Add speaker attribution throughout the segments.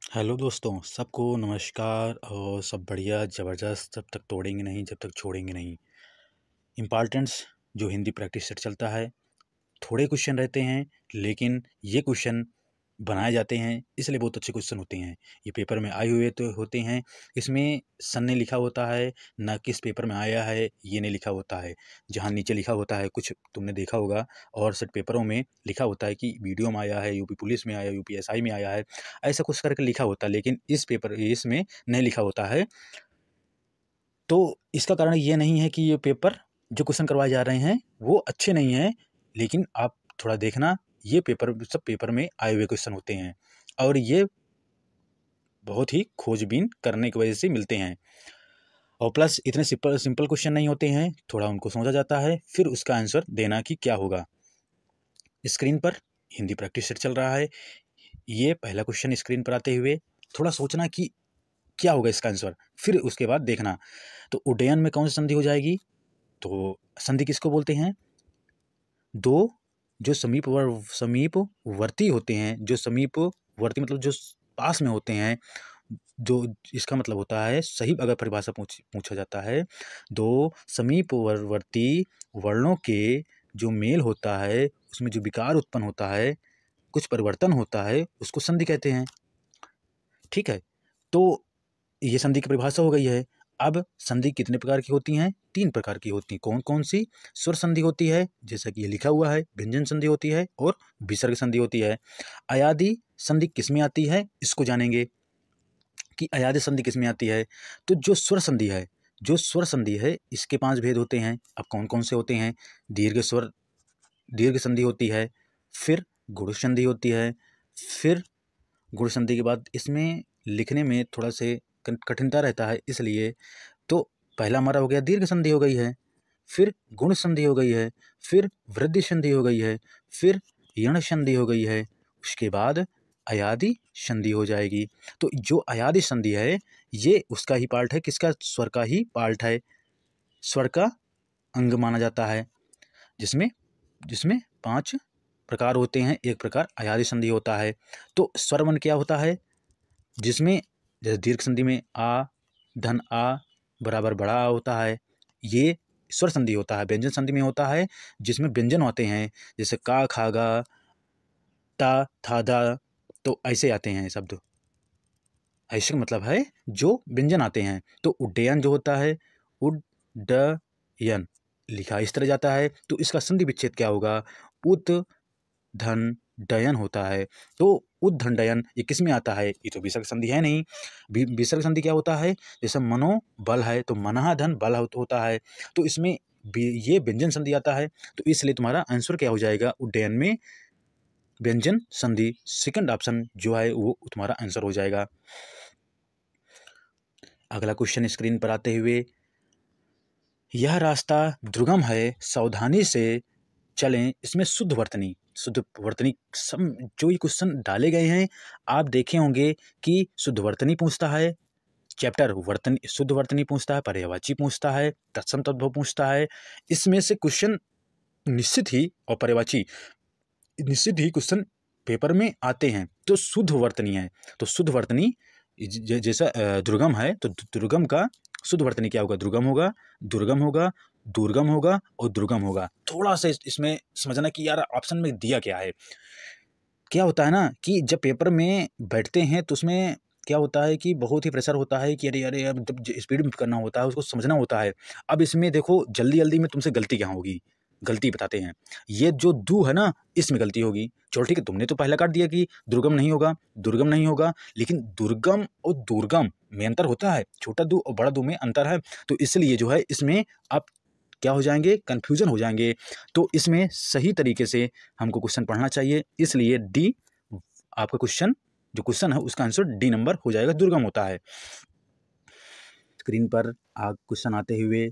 Speaker 1: Hello दोस्तों, सबको नमस्कार और सब बढ़िया ज़बरदस्त। जब तक तोड़ेंगे नहीं, जब तक छोड़ेंगे नहीं। इम्पॉर्टेंस जो हिंदी प्रैक्टिस सेट चलता है, थोड़े क्वेश्चन रहते हैं लेकिन ये क्वेश्चन बनाए जाते हैं, इसलिए बहुत अच्छे क्वेश्चन होते हैं। ये पेपर में आए हुए तो होते हैं, इसमें सन नहीं लिखा होता है, ना किस पेपर में आया है ये नहीं लिखा होता है। जहाँ नीचे लिखा होता है, कुछ तुमने देखा होगा और सेट पेपरों में लिखा होता है कि वीडियो में आया है, यूपी पुलिस में आया, यूपीएसआई में आया है, ऐसा कुछ करके लिखा होता है। लेकिन इसमें नहीं लिखा होता है। तो इसका कारण ये नहीं है कि ये पेपर जो क्वेश्चन करवाए जा रहे हैं वो अच्छे नहीं हैं, लेकिन आप थोड़ा देखना, ये पेपर सब पेपर में आए हुए क्वेश्चन होते हैं और ये बहुत ही खोजबीन करने की वजह से मिलते हैं। और प्लस इतने सिंपल सिंपल क्वेश्चन नहीं होते हैं, थोड़ा उनको समझा जाता है, फिर उसका आंसर देना कि क्या होगा। स्क्रीन पर हिंदी प्रैक्टिस सेट चल रहा है। ये पहला क्वेश्चन स्क्रीन पर आते हुए थोड़ा सोचना कि क्या होगा इसका आंसर, फिर उसके बाद देखना। तो उड्डयन में कौन सी संधि हो जाएगी? तो संधि किसको बोलते हैं? दो जो समीपवर्ती होते हैं, जो समीपवर्ती मतलब जो पास में होते हैं, जो इसका मतलब होता है, सही अगर परिभाषा पूछा जाता है, दो समीपवर्ती वर्णों के जो मेल होता है, उसमें जो विकार उत्पन्न होता है, कुछ परिवर्तन होता है, उसको संधि कहते हैं। ठीक है, तो ये संधि की परिभाषा हो गई है। अब संधि कितने प्रकार की होती हैं? 3 प्रकार की होती हैं। कौन कौन सी? स्वर संधि होती है, जैसा कि ये लिखा हुआ है, व्यंजन संधि होती है और विसर्ग संधि होती है। अयादि संधि किस में आती है, इसको जानेंगे कि अयादि संधि किस में आती है। तो जो स्वर संधि है, इसके 5 भेद होते हैं। अब कौन कौन से होते हैं? दीर्घ संधि होती है, फिर गुण संधि होती है, फिर गुण संधि के बाद इसमें लिखने में थोड़ा से कठिनता रहता है, इसलिए तो पहला हमारा हो गया दीर्घ संधि हो गई है, फिर गुण संधि हो गई है, फिर वृद्धि संधि हो गई है, फिर यण संधि हो गई है, उसके बाद अयादि संधि हो जाएगी। तो जो अयादि संधि है, ये उसका ही पार्ट है, किसका? स्वर का ही पार्ट है, स्वर का अंग माना जाता है, जिसमें जिसमें 5 प्रकार होते हैं। एक प्रकार अयादि संधि होता है। तो स्वरवन क्या होता है? जिसमें जैसे दीर्घ संधि में आ धन आ बराबर बड़ा आ होता है, ये स्वर संधि होता है। व्यंजन संधि में होता है जिसमें व्यंजन आते हैं, जैसे का खागा ता था दा, तो ऐसे आते हैं शब्द। ऐसे का मतलब है जो व्यंजन आते हैं। तो उड्डयन जो होता है, उड्डयन लिखा इस तरह जाता है, तो इसका संधि विच्छेद क्या होगा? उत धन डयन होता है। तो उद्धन डयन ये किस में आता है? ये तो विसर्ग संधि है नहीं। विसर्ग संधि क्या होता है? जैसे मनो बल है तो मनहा धन बल होता है, तो इसमें ये व्यंजन संधि आता है। तो इसलिए तुम्हारा आंसर क्या हो जाएगा? उड्डयन में व्यंजन संधि, सेकंड ऑप्शन जो है वो तुम्हारा आंसर हो जाएगा। अगला क्वेश्चन स्क्रीन पर आते हुए, यह रास्ता दुर्गम है, सावधानी से चलें, इसमें शुद्ध वर्तनी सब जो ये क्वेश्चन डाले गए हैं, आप देखे होंगे कि शुद्ध वर्तनी पूछता है, चैप्टर वर्तनी शुद्ध वर्तनी पूछता है, पर्यायवाची पूछता है, तत्सम तद्भव पूछता है। इसमें से क्वेश्चन निश्चित ही और पर्यायवाची निश्चित ही क्वेश्चन पेपर में आते हैं। तो शुद्ध वर्तनी है, तो शुद्ध वर्तनी जैसा दुर्गम है, तो दुर्गम का शुद्ध वर्तनी क्या होगा? दुर्गम होगा, दुर्गम होगा, दुर्गम होगा और दुर्गम होगा। थोड़ा सा इसमें समझना कि यार ऑप्शन में दिया क्या है। क्या होता है ना कि जब पेपर में बैठते हैं तो उसमें क्या होता है कि बहुत ही प्रेशर होता है कि अरे अरे अब जब स्पीड में करना होता है, उसको समझना होता है। अब इसमें देखो जल्दी जल्दी में तुमसे गलती क्या होगी, गलती बताते हैं। ये जो दू है ना, इसमें गलती होगी। चलो ठीक है, तुमने तो पहला काट दिया कि दुर्गम नहीं होगा, दुर्गम नहीं होगा, लेकिन दुर्गम और दुर्गम में अंतर होता है, छोटा दू और बड़ा दू में अंतर है। तो इसलिए जो है इसमें आप क्या हो जाएंगे? कन्फ्यूजन हो जाएंगे। तो इसमें सही तरीके से हमको क्वेश्चन पढ़ना चाहिए, इसलिए डी आपका क्वेश्चन जो क्वेश्चन है उसका आंसर डी नंबर हो जाएगा, दुर्गम होता है। स्क्रीन पर क्वेश्चन आते हुए,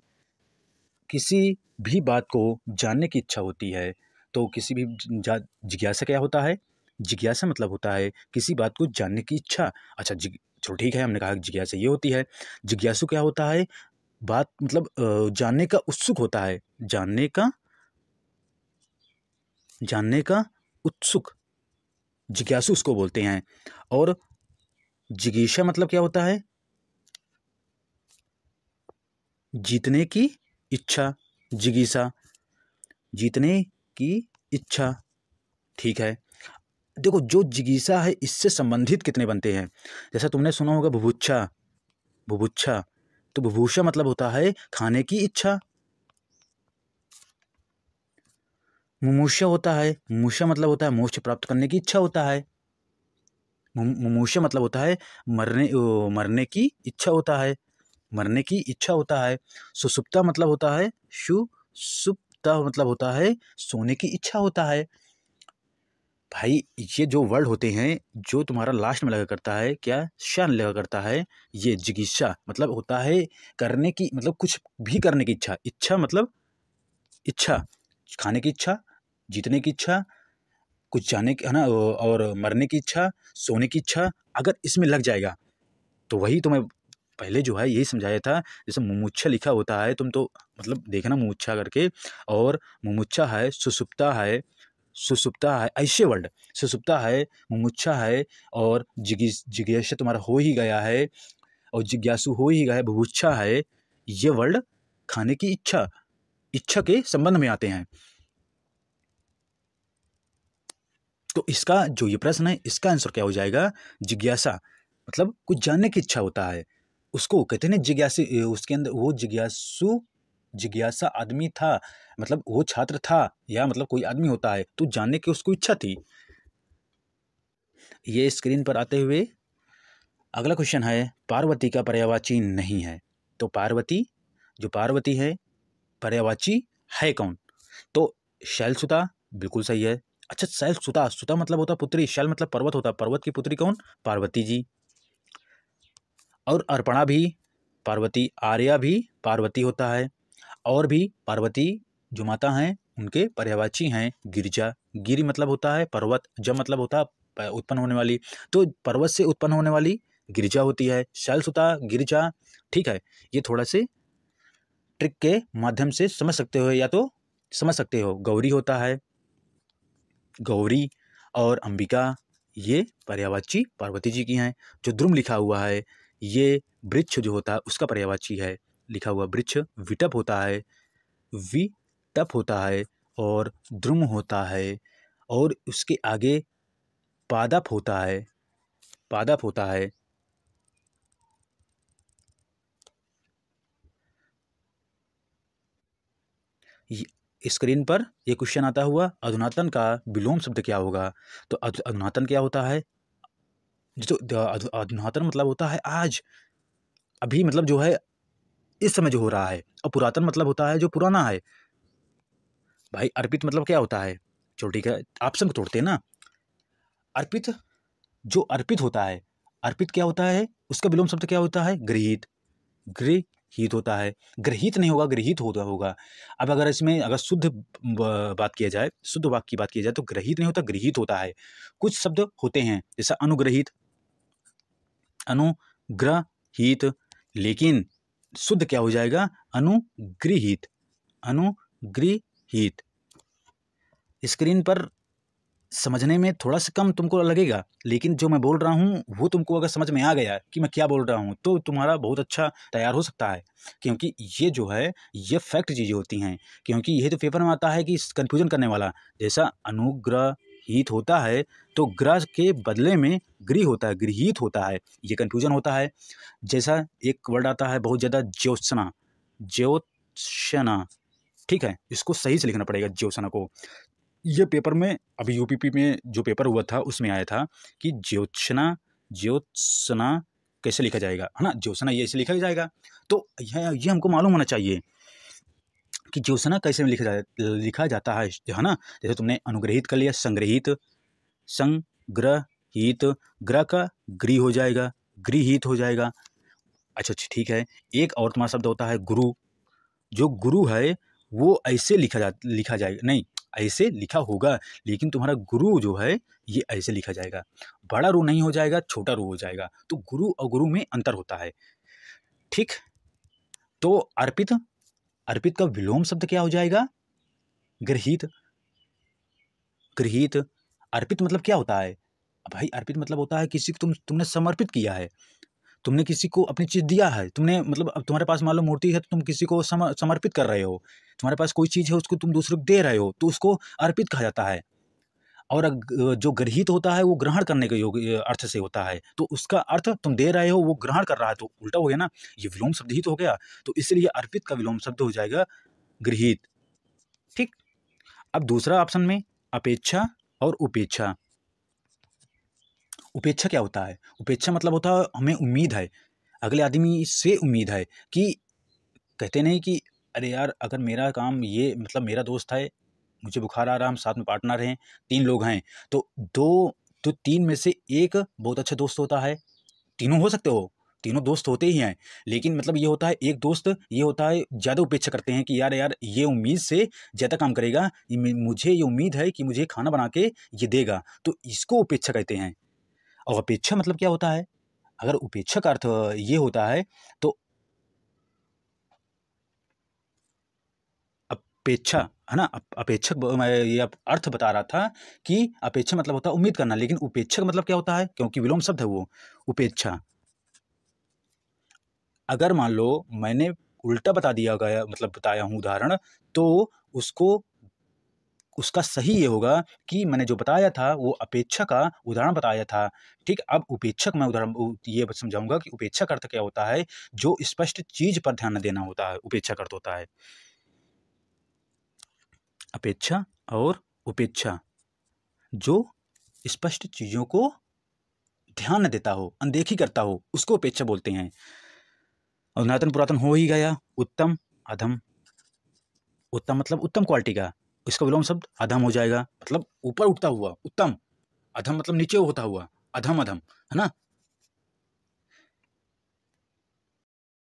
Speaker 1: किसी भी बात को जानने की इच्छा होती है, तो किसी भी जिज्ञासा क्या होता है? जिज्ञासा मतलब होता है किसी बात को जानने की इच्छा। अच्छा चलो ठीक है, हमने कहा जिज्ञासा ये होती है। जिज्ञासु क्या होता है? बात मतलब जानने का उत्सुक होता है, जानने का उत्सुक, जिज्ञासु उसको बोलते हैं। और जिगीषा मतलब क्या होता है? जीतने की इच्छा। जिगीषा, जीतने की इच्छा। ठीक है। देखो, जो जिगीषा है इससे संबंधित कितने बनते हैं? जैसा तुमने सुना होगा बुभुक्षा, बुभुक्षा, तो बुभुक्षा मतलब होता है खाने की इच्छा। मुमुक्षा होता है, मुमुक्षा मतलब होता है मोक्ष प्राप्त करने की इच्छा होता है। मुमुक्षा मतलब होता है मरने की इच्छा होता है, मरने की इच्छा होता है। सुसुप्ता मतलब होता है सुसुप्ता मतलब होता है सोने की इच्छा होता है। भाई ये जो वर्ड होते हैं, जो तुम्हारा लास्ट में लगा करता है क्या, शन लगा करता है, ये जिगीषा मतलब होता है करने की, मतलब कुछ भी करने की इच्छा। इच्छा मतलब इच्छा, खाने की इच्छा, जीतने की इच्छा, कुछ जाने की है ना, और मरने की इच्छा, सोने की इच्छा। अगर इसमें लग जाएगा तो वही तुम्हें पहले जो है यही समझाया था। जैसे मुमुक्षा लिखा होता है, तुम तो मतलब देखना मुमुक्षा करके, और मुमुक्षा है, सुसुप्ता है, सुसुप्ता है, ऐसे वर्ड, सुसुप्ता है, मुमुक्षा है, और जिज्ञासा तुम्हारा हो ही गया है, और जिज्ञासु हो ही गया है, बुभुक्षा है। ये वर्ड खाने की इच्छा, इच्छा के संबंध में आते हैं। तो इसका जो ये प्रश्न है, इसका आंसर क्या हो जाएगा? जिज्ञासा, मतलब कुछ जानने की इच्छा होता है, उसको कहते हैं ना जिज्ञासी। उसके अंदर वो जिज्ञासु, जिज्ञासा आदमी था, मतलब वो छात्र था, या मतलब कोई आदमी होता है तो जानने की उसको इच्छा थी। ये स्क्रीन पर आते हुए अगला क्वेश्चन है, पार्वती का पर्यायवाची नहीं है। तो पार्वती, जो पार्वती है, पर्यायवाची है कौन? तो शैलसुता, बिल्कुल सही है। अच्छा, शैलसुता, सुता मतलब होता पुत्री, शैल मतलब पर्वत होता, पर्वत की पुत्री कौन? पार्वती जी। और अर्पणा भी पार्वती, आर्या भी पार्वती होता है, और भी पार्वती जो माता हैं उनके पर्यायवाची हैं गिरिजा। गिरि मतलब होता है पर्वत, जब मतलब होता है उत्पन्न होने वाली, तो पर्वत से उत्पन्न होने वाली गिरिजा होती है, शैलसुता, गिरिजा। ठीक है, ये थोड़ा से ट्रिक के माध्यम से समझ सकते हो, या तो समझ सकते हो। गौरी होता है, गौरी और अंबिका, ये पर्यायवाची पार्वती जी की हैं। जो द्रुम लिखा हुआ है, ये वृक्ष जो होता है उसका पर्यायवाची है, लिखा हुआ वृक्ष। विटप होता है, विटप होता है, और द्रुम होता है, और उसके आगे पादप होता है, पादप होता है। स्क्रीन पर ये क्वेश्चन आता हुआ, अधुनातन का विलोम शब्द क्या होगा? तो अधुनातन क्या होता है? जो अधुनातन मतलब होता है आज, अभी मतलब जो है इस समय जो हो रहा है, और पुरातन मतलब होता है जो पुराना है। भाई अर्पित मतलब क्या होता है? चलो ठीक है, ऑप्शन को तोड़ते हैं ना। अर्पित, जो अर्पित होता है, अर्पित क्या होता है, उसका विलोम शब्द क्या होता है? गृहीत, गृहीत होता है। गृहीत नहीं होगा, गृहीत होता होगा। अब अगर इसमें अगर शुद्ध बात किया जाए, शुद्ध वाक्य की बात की जाए, तो गृहीत नहीं होता, गृहीत होता है। कुछ शब्द होते हैं जैसा अनुग्रहित, अनुग्रहित, लेकिन शुद्ध क्या हो जाएगा? अनुगृहीत, अनुगृहीत। स्क्रीन पर समझने में थोड़ा सा कम तुमको लगेगा, लेकिन जो मैं बोल रहा हूँ वो तुमको अगर समझ में आ गया कि मैं क्या बोल रहा हूँ, तो तुम्हारा बहुत अच्छा तैयार हो सकता है। क्योंकि ये जो है ये फैक्ट चीज़ें होती हैं, क्योंकि यही तो पेपर में आता है कि कन्फ्यूजन करने वाला। जैसा अनुग्रहित होता है तो ग्रह के बदले में गृह होता है, गृहीत होता है, ये कन्फ्यूजन होता है। जैसा एक वर्ड आता है बहुत ज़्यादा, ज्योत्सना, ज्योत्सना। ठीक है, इसको सही से लिखना पड़ेगा ज्योत्सना को। ये पेपर में अभी यूपीपी में जो पेपर हुआ था उसमें आया था कि ज्योत्सना, ज्योत्सना कैसे लिखा जाएगा, है ना? ज्योत्सना ये ऐसे लिखा जाएगा। तो ये हमको मालूम होना चाहिए कि ज्योत्सना कैसे लिखा जाता है ना? जैसे तुमने अनुग्रहित कर लिया, संग्रहित, संग्रहित, ग्रह का गृह हो जाएगा, गृहीत हो जाएगा। अच्छा अच्छा, ठीक है। एक और तुम्हारा शब्द होता है गुरु। जो गुरु है वो ऐसे लिखा जाएगा, नहीं ऐसे लिखा होगा, लेकिन तुम्हारा गुरु जो है ये ऐसे लिखा जाएगा। बड़ा रू नहीं हो जाएगा, छोटा रू हो जाएगा। तो गुरु और गुरु में अंतर होता है। ठीक, तो अर्पित, अर्पित का विलोम शब्द क्या हो जाएगा? गृहीत, गृहीत। अर्पित मतलब क्या होता है? भाई अर्पित मतलब होता है किसी को तुमने समर्पित किया है, तुमने किसी को अपनी चीज़ दिया है, तुमने मतलब अब तुम्हारे पास मान लो मूर्ति है तो तुम किसी को समर्पित कर रहे हो, तुम्हारे पास कोई चीज़ है उसको तुम दूसरे को दे रहे हो तो उसको अर्पित कहा जाता है। और जो गृहीत होता है वो ग्रहण करने के योग अर्थ से होता है, तो उसका अर्थ तुम दे रहे हो वो ग्रहण कर रहा है, तो उल्टा हो गया ना, ये विलोम शब्द ही तो हो गया, तो इसलिए अर्पित का विलोम शब्द हो जाएगा गृहीत। ठीक। अब दूसरा ऑप्शन में अपेक्षा और उपेक्षा। उपेक्षा क्या होता है? उपेक्षा मतलब होता है हमें उम्मीद है, अगले आदमी से उम्मीद है कि कहते नहीं कि अरे यार अगर मेरा काम ये मतलब मेरा दोस्त है, मुझे बुखार आ रहा है, हम साथ में पार्टनर हैं, 3 लोग हैं, तो 3 में से 1 बहुत अच्छा दोस्त होता है, तीनों हो सकते हो, तीनों दोस्त होते ही हैं, लेकिन मतलब ये होता है एक दोस्त ये होता है ज़्यादा उपेक्षा करते हैं कि यार यार ये उम्मीद से ज़्यादा काम करेगा, मुझे ये उम्मीद है कि मुझे खाना बना के ये देगा, तो इसको उपेक्षा कहते हैं। और अपेक्षा मतलब क्या होता है? अगर उपेक्षा का अर्थ ये होता है तो अपेक्षा, है ना? अपेक्षक मैं ये अर्थ बता रहा था कि अपेक्षा मतलब होता है उम्मीद करना, लेकिन उपेक्षा का मतलब क्या होता है? क्योंकि विलोम शब्द है वो, उपेक्षा। अगर मान लो मैंने उल्टा बता दिया गया मतलब बताया हूँ उदाहरण, तो उसको उसका सही ये होगा कि मैंने जो बताया था वो अपेक्षा का उदाहरण बताया था। ठीक, अब उपेक्षक मैं उदाहरण ये समझाऊँगा कि उपेक्षा का अर्थ क्या होता है, जो स्पष्ट चीज़ पर ध्यान न देना होता है, उपेक्षा का अर्थ होता है। अपेक्षा और उपेक्षा, जो स्पष्ट चीज़ों को ध्यान न देता हो, अनदेखी करता हो, उसको उपेक्षा बोलते हैं। और सनातन पुरातन हो ही गया, उत्तम, अधम। उत्तम मतलब उत्तम क्वालिटी का, इसका विलोम शब्द अधम हो जाएगा, मतलब ऊपर उठता हुआ उत्तम, अधम मतलब नीचे होता हुआ, अधम अधम, है ना?